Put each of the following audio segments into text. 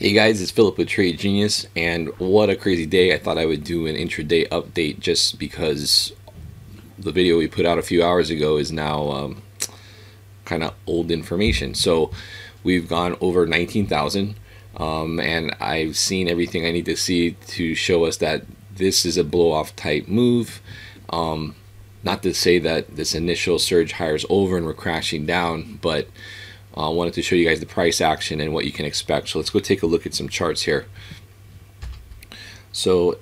Hey guys, it's Philip with Trade Genius, and what a crazy day. I thought I would do an intraday update just because the video we put out a few hours ago is now kind of old information. So we've gone over 19,000, and I've seen everything I need to see to show us that this is a blow off type move. Not to say that this initial surge higher is over and we're crashing down, but I wanted to show you guys the price action and what you can expect. So let's go take a look at some charts here. So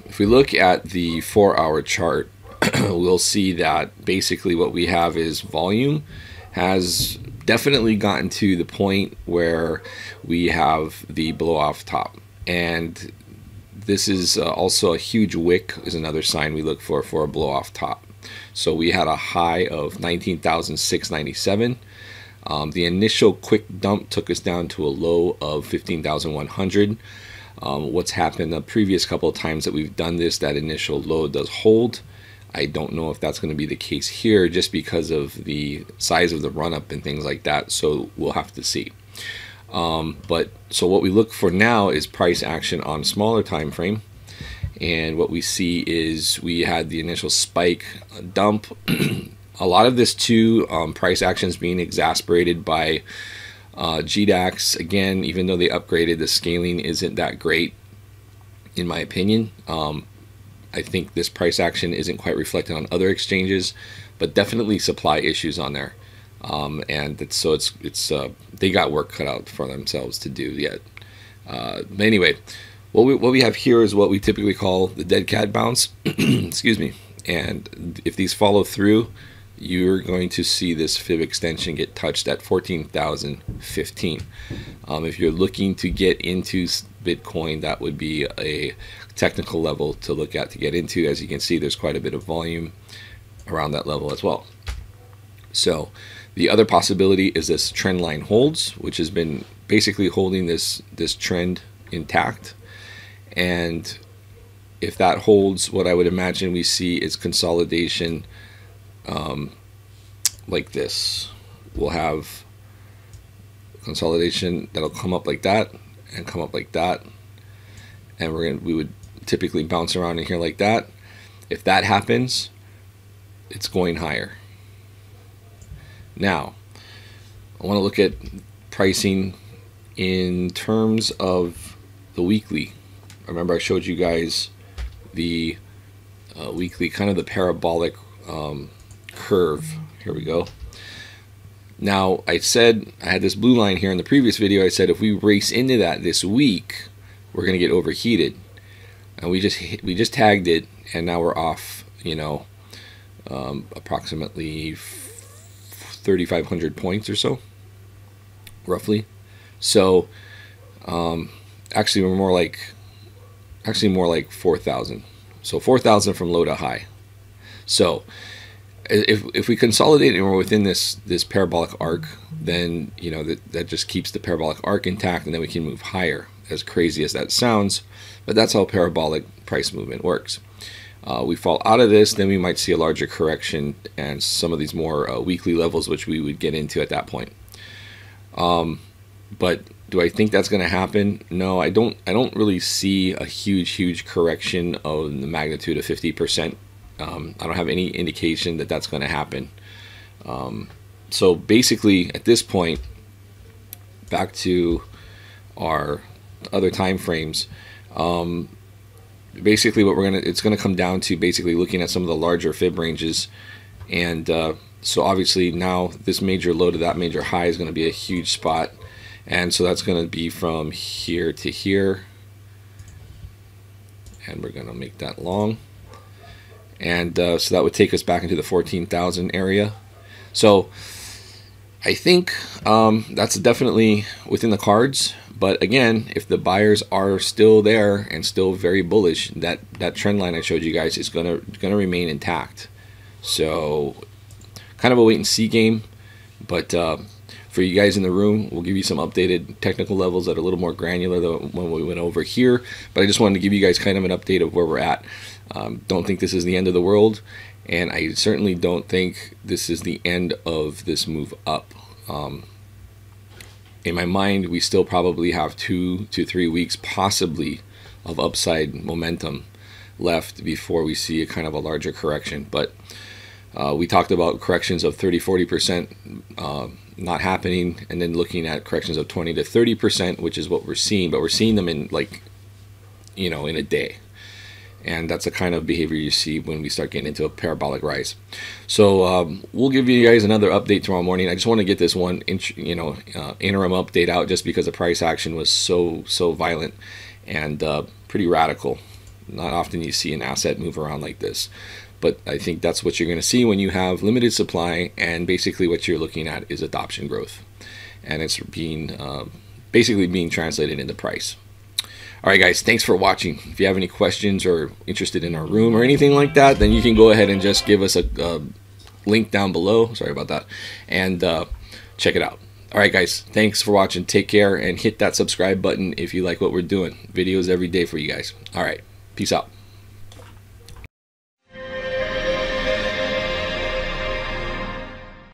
if we look at the 4-hour chart, we'll see that basically what we have is volume has definitely gotten to the point where we have the blow off top, and this is also a huge wick is another sign we look for a blow off top. So we had a high of 19,697. The initial quick dump took us down to a low of 15,100. What's happened the previous couple of times that we've done this, that initial low does hold. I don't know if that's going to be the case here just because of the size of the run-up and things like that, so we'll have to see. But so what we look for now is price action on a smaller time frame, and what we see is we had the initial spike dump. A lot of this too, price action is being exasperated by GDAX. Again, even though they upgraded, the scaling isn't that great in my opinion. I think this price action isn't quite reflected on other exchanges, but definitely supply issues on there. And so they got work cut out for themselves to do yet. But anyway, what we have here is what we typically call the dead cat bounce. Excuse me. And if these follow through, you're going to see this fib extension get touched at 14,015. If you're looking to get into Bitcoin, that would be a technical level to look at to get into. As you can see, there's quite a bit of volume around that level as well. So the other possibility is this trend line holds, which has been basically holding this trend intact. And if that holds, what I would imagine we see is consolidation like this. We'll have consolidation that'll come up like that and come up like that, and we would typically bounce around in here like that. If that happens, it's going higher. Now I want to look at pricing in terms of the weekly. Remember I showed you guys the weekly, kind of the parabolic curve. Here we go. Now I said I had this blue line here in the previous video. I said if we race into that this week, we're going to get overheated, and we just tagged it, and now we're off, you know, approximately 3,500 points or so, roughly. So actually we're more like 4,000. So 4,000 from low to high. So if we consolidate and we're within this parabolic arc, then you know that just keeps the parabolic arc intact, and then we can move higher. As crazy as that sounds, but that's how parabolic price movement works. We fall out of this, then we might see a larger correction and some of these more weekly levels, which we would get into at that point. But do I think that's going to happen? No, I don't really see a huge correction of the magnitude of 50%. I don't have any indication that that's going to happen. So basically at this point, back to our other time frames, basically what it's going to come down to basically looking at some of the larger fib ranges. And so obviously now this major low to that major high is going to be a huge spot, and so that's going to be from here to here, and we're going to make that long. And so that would take us back into the 14,000 area. So I think that's definitely within the cards. But again, if the buyers are still there and still very bullish, that trend line I showed you guys is gonna remain intact. So kind of a wait and see game. But for you guys in the room, we'll give you some updated technical levels that are a little more granular than when we went over here. But I just wanted to give you guys kind of an update of where we're at. Don't think this is the end of the world, and I certainly don't think this is the end of this move up. in my mind, we still probably have 2 to 3 weeks possibly of upside momentum left before we see a kind of a larger correction. But we talked about corrections of 30-40% not happening, and then looking at corrections of 20 to 30%, which is what we're seeing. But we're seeing them in, like, in a day. And that's the kind of behavior you see when we start getting into a parabolic rise. So we'll give you guys another update tomorrow morning. I just want to get this one interim update out, just because the price action was so violent and pretty radical. Not often you see an asset move around like this, but I think that's what you're going to see when you have limited supply, and basically what you're looking at is adoption growth, and it's being basically being translated into price. All right, guys, thanks for watching. If you have any questions or interested in our room or anything like that, then you can go ahead and just give us a link down below. Sorry about that. And check it out. All right, guys, thanks for watching. Take care, and hit that subscribe button if you like what we're doing. Videos every day for you guys. All right, peace out.